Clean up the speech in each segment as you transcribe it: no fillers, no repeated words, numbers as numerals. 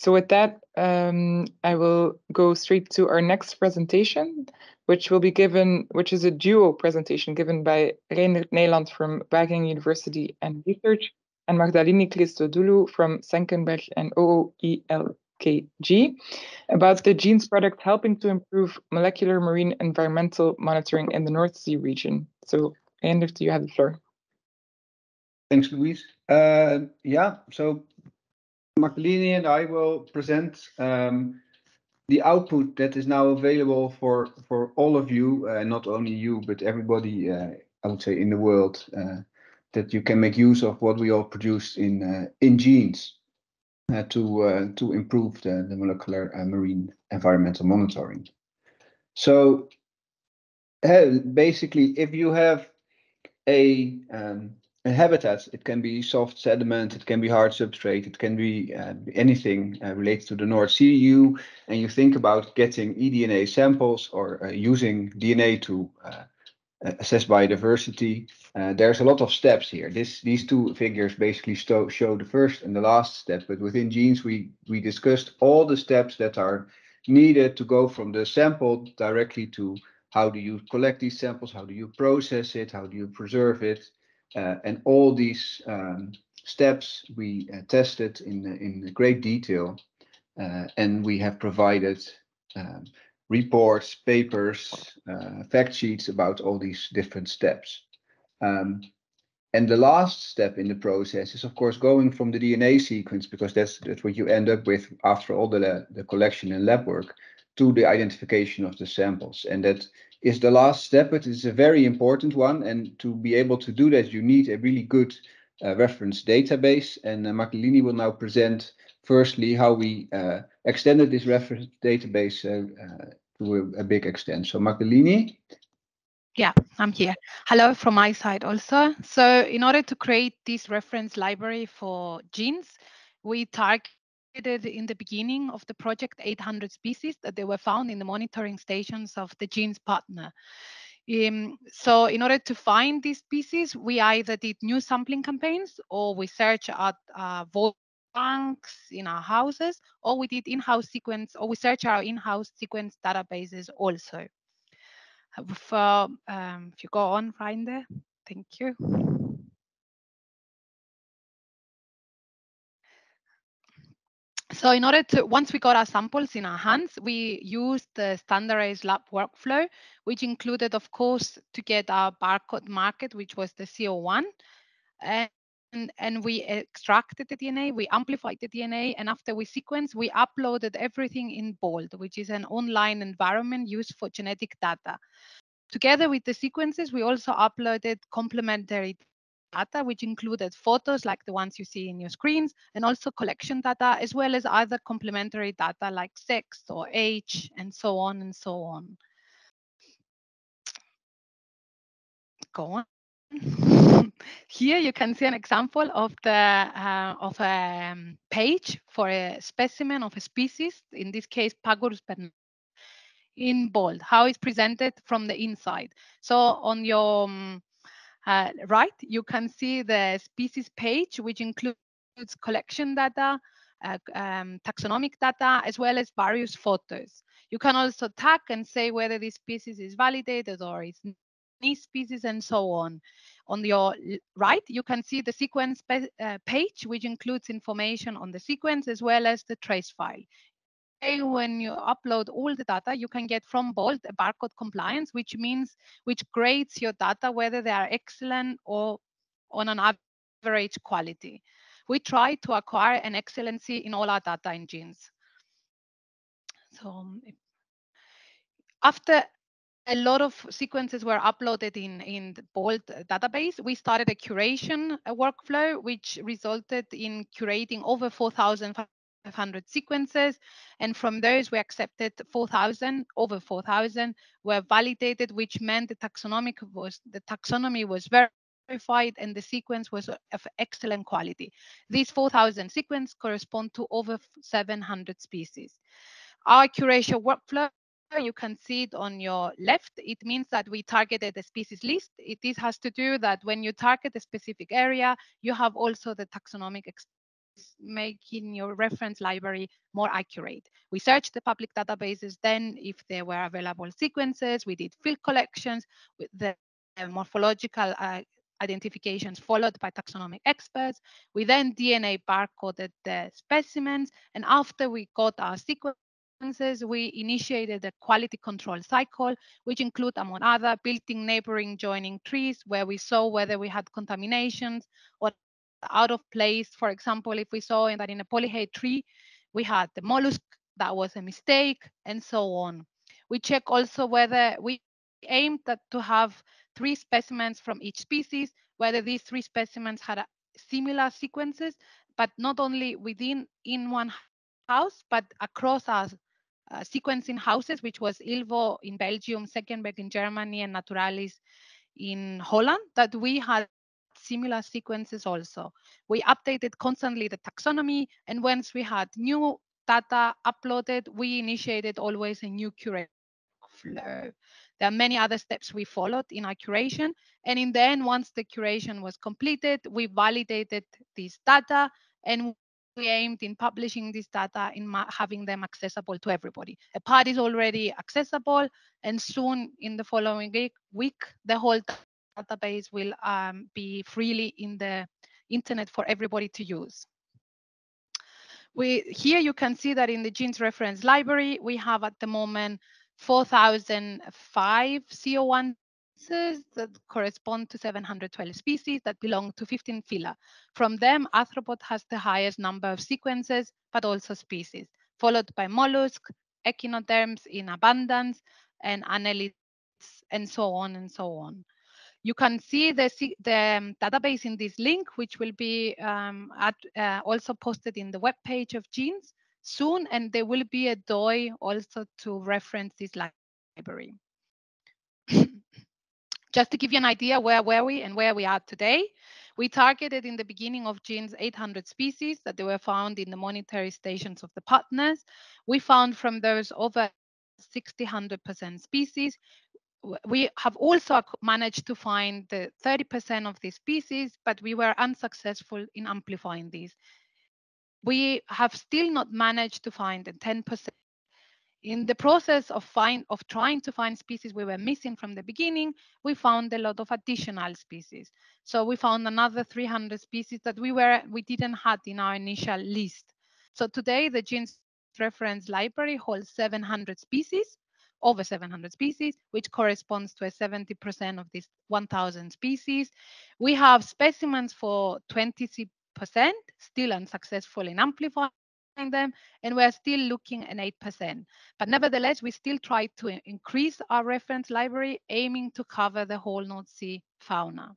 So with that, I will go straight to our next presentation, which is a duo presentation given by Reindert Nijland from Wageningen University and Research, and Magdalini Christodoulou from Senckenberg and OOELKG, about the GEANS product helping to improve molecular marine environmental monitoring in the North Sea region. So, Reindert, you have the floor. Thanks, Louise. So Magdalini and I will present the output that is now available for all of you, not only you, but everybody, I would say, in the world, that you can make use of what we all produced in GEANS to improve the molecular marine environmental monitoring. So basically, if you have a habitat, it can be soft sediment, it can be hard substrate, it can be anything related to the North Sea, and you think about getting eDNA samples or using DNA to assess biodiversity. There's a lot of steps here. These two figures basically show the first and the last step, but within GEANS we discussed all the steps that are needed to go from the sample directly to how do you collect these samples, how do you process it, how do you preserve it, and all these steps we tested in great detail, and we have provided reports, papers, fact sheets about all these different steps. And the last step in the process is, of course, going from the DNA sequence, because that's what you end up with after all the collection and lab work, to the identification of the samples. And that is the last step, but it's a very important one. And to be able to do that, you need a really good reference database. And Magdalini will now present, firstly, how we extended this reference database to a big extent. So Magdalini? Yeah, I'm here. Hello from my side also. So in order to create this reference library for GEANS, we targeted in the beginning of the project 800 species that they were found in the monitoring stations of the GEANS partner. So in order to find these species, we either did new sampling campaigns, or we search at vote banks in our houses, or we did in-house sequence, or we search our in-house sequence databases also. If you go on, Reindert, thank you. So in order to, once we got our samples in our hands, we used the standardized lab workflow, which included, of course, to get our barcode market, which was the CO1. And we extracted the DNA, we amplified the DNA, and after we sequenced, we uploaded everything in BOLD, which is an online environment used for genetic data. Together with the sequences, we also uploaded complementary data, which included photos like the ones you see in your screens, and also collection data, as well as other complementary data like sex or age, and so on and so on. Go on. Here you can see an example of a page for a specimen of a species, in this case Pagurus bernatus, in BOLD, how it's presented from the inside. So on your right, you can see the species page, which includes collection data, taxonomic data, as well as various photos. You can also tag and say whether this species is validated or is niche species, and so on. On your right, you can see the sequence page, which includes information on the sequence as well as the trace file. When you upload all the data, you can get from BOLD a barcode compliance, which grades your data whether they are excellent or on an average quality. We try to acquire an excellency in all our data in GEANS. So after a lot of sequences were uploaded in the BOLD database, we started a curation workflow, which resulted in curating over 4,500 sequences, and from those we accepted over 4,000 were validated, which meant the taxonomy was verified and the sequence was of excellent quality. These 4,000 sequences correspond to over 700 species. Our curation workflow, you can see it on your left. It means that we targeted a species list. This has to do that when you target a specific area, you have also the taxonomic making your reference library more accurate. We searched the public databases then if there were available sequences. We did field collections with the morphological identifications followed by taxonomic experts. We then DNA barcoded the specimens, and after we got our sequences, we initiated a quality control cycle, which include, among other, building neighboring joining trees where we saw whether we had contaminations or out of place. For example, if we saw that in a polyhedral tree, we had the mollusk, that was a mistake, and so on. We check also whether we aimed to have 3 specimens from each species, whether these 3 specimens had similar sequences, but not only in one house, but across our sequencing houses, which was ILVO in Belgium, Senckenberg in Germany, and Naturalis in Holland, that we had similar sequences also. We updated constantly the taxonomy, and once we had new data uploaded, we initiated always a new curation flow. There are many other steps we followed in our curation, and in the end, once the curation was completed, we validated this data, and we aimed in publishing this data in having them accessible to everybody. A part is already accessible, and soon in the following week the whole database will be freely in the internet for everybody to use. Here you can see that in the GEANS reference library, we have at the moment 4,005 CO1 that correspond to 712 species that belong to 15 phyla. From them, arthropod has the highest number of sequences, but also species, followed by mollusks, echinoderms in abundance, and annelids, and so on and so on. You can see the database in this link, which will be also posted in the webpage of GEANS soon, and there will be a DOI also to reference this library. Just to give you an idea where were we and where we are today, we targeted in the beginning of GEANS 800 species that they were found in the monetary stations of the partners. We found from those over 600% species. We have also managed to find the 30% of these species, but we were unsuccessful in amplifying these. We have still not managed to find the 10%. In the process of trying to find species we were missing from the beginning, we found a lot of additional species. So we found another 300 species that we didn't have in our initial list. So today the GEANS reference library holds 700 species, over 700 species, which corresponds to a 70% of these 1,000 species. We have specimens for 20%, still unsuccessful in amplifying them, and we're still looking at 8%. But nevertheless, we still try to increase our reference library, aiming to cover the whole North Sea fauna.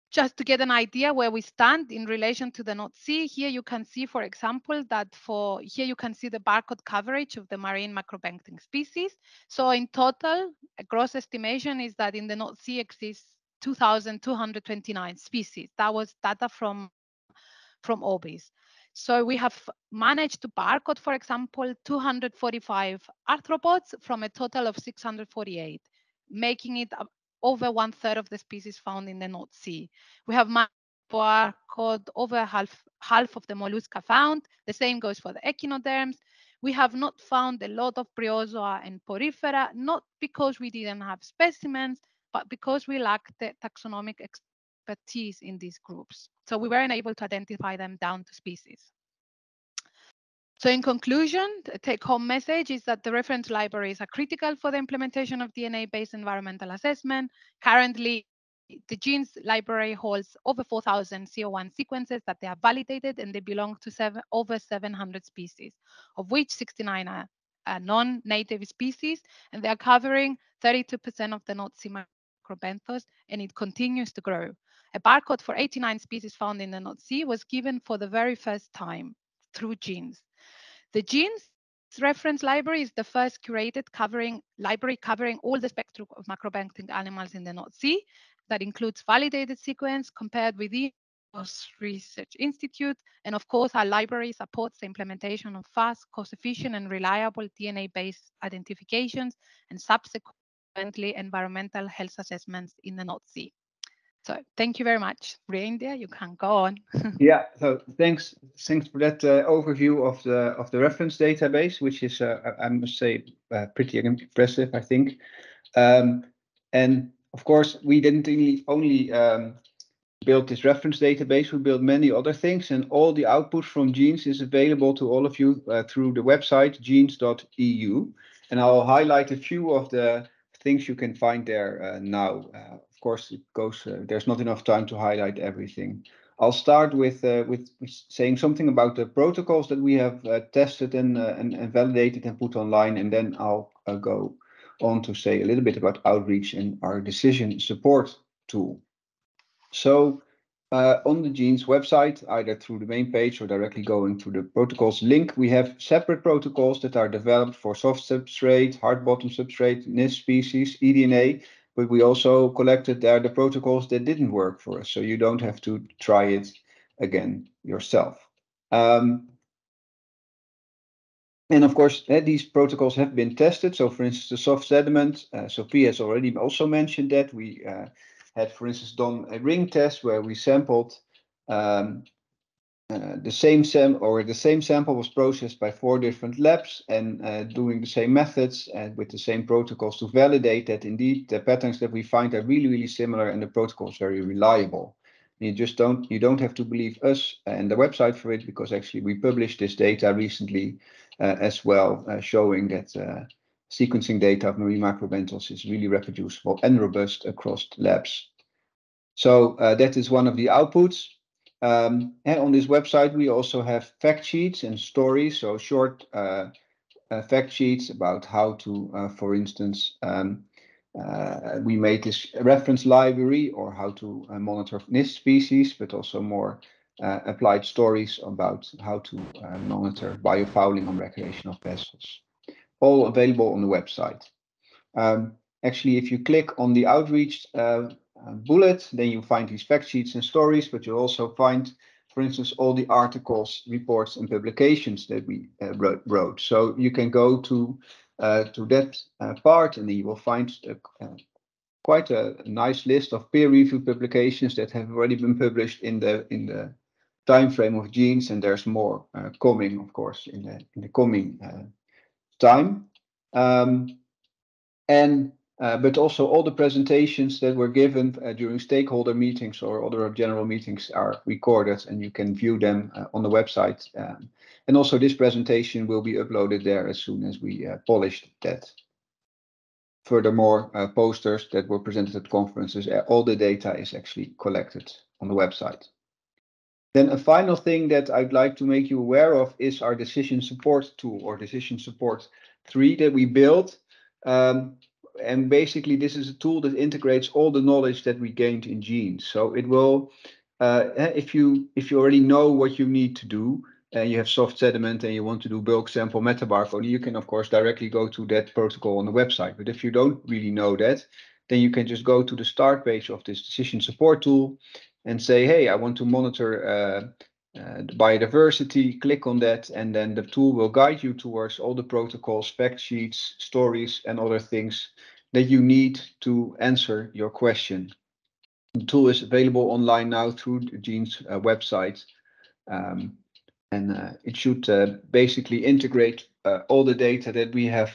Just to get an idea where we stand in relation to the North Sea, here you can see, for example, that here you can see the barcode coverage of the marine macrobenthing species. So in total, a gross estimation is that in the North Sea exists 2,229 species. That was data from OBIS. So we have managed to barcode, for example, 245 arthropods from a total of 648, making it over 1/3 of the species found in the North Sea. We have barcode over half of the mollusca found. The same goes for the echinoderms. We have not found a lot of bryozoa and porifera, not because we didn't have specimens, but because we lack the taxonomic expertise in these groups. So we weren't able to identify them down to species. So in conclusion, the take-home message is that the reference libraries are critical for the implementation of DNA-based environmental assessment. Currently, the GEANS library holds over 4,000 CO1 sequences that they are validated, and they belong to over 700 species, of which 69 are non-native species, and they are covering 32% of the North Sea macrobenthos, and it continues to grow. A barcode for 89 species found in the North Sea was given for the very first time through GEANS. The GEANS reference library is the first curated library covering all the spectrum of macrobenthing animals in the North Sea. That includes validated sequence compared with the Research Institute. And of course, our library supports the implementation of fast, cost-efficient, and reliable DNA-based identifications and subsequently environmental health assessments in the North Sea. So thank you very much, Reindert. You can go on. Yeah, so thanks for that overview of the reference database, which is I must say pretty impressive, I think. And of course, we didn't only build this reference database, we built many other things, and all the output from GEANS is available to all of you through the website geans.eu. And I'll highlight a few of the things you can find there now. Of course, it goes. There's not enough time to highlight everything. I'll start with saying something about the protocols that we have tested and validated and put online, and then I'll go on to say a little bit about outreach and our decision support tool. So on the GEANS website, either through the main page or directly going to the protocols link, we have separate protocols that are developed for soft substrate, hard bottom substrate, NIST species, eDNA, but we also collected there the protocols that didn't work for us, so you don't have to try it again yourself. And of course, these protocols have been tested. So for instance, the soft sediment, Sophie has already also mentioned that. We had, for instance, done a ring test where we sampled the same sample was processed by 4 different labs and doing the same methods and with the same protocols to validate that indeed the patterns that we find are really, really similar and the protocol is very reliable. You just don't have to believe us and the website for it, because actually we published this data recently as well, showing that sequencing data of marine microbenthos is really reproducible and robust across labs. So that is one of the outputs. And on this website, we also have fact sheets and stories, so short fact sheets about how to, for instance, we made this reference library, or how to monitor NIST species, but also more applied stories about how to monitor biofouling on recreational vessels. All available on the website. Actually, if you click on the outreach bullet, then you find these fact sheets and stories, but you also find, for instance, all the articles, reports, and publications that we wrote. So you can go to that part, and then you will find quite a nice list of peer-reviewed publications that have already been published in the time frame of GEANS, and there's more coming, of course, in the coming time. But also all the presentations that were given during stakeholder meetings or other general meetings are recorded, and you can view them on the website. And also this presentation will be uploaded there as soon as we polished that. Furthermore, posters that were presented at conferences, all the data is actually collected on the website. Then a final thing that I'd like to make you aware of is our decision support tool, or decision support 3, that we built. And basically, this is a tool that integrates all the knowledge that we gained in GEANS. So it will, if you already know what you need to do, and you have soft sediment and you want to do bulk sample metabarcode, you can of course directly go to that protocol on the website. But if you don't really know that, then you can just go to the start page of this decision support tool and say, hey, I want to monitor the biodiversity, click on that, and then the tool will guide you towards all the protocols, fact sheets, stories, and other things that you need to answer your question. The tool is available online now through the GEANS website, and it should basically integrate all the data that we have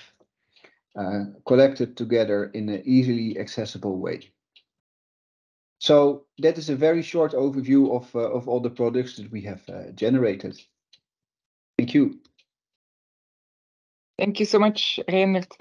collected together in an easily accessible way. So that is a very short overview of all the products that we have generated. Thank you. Thank you so much, Reindert.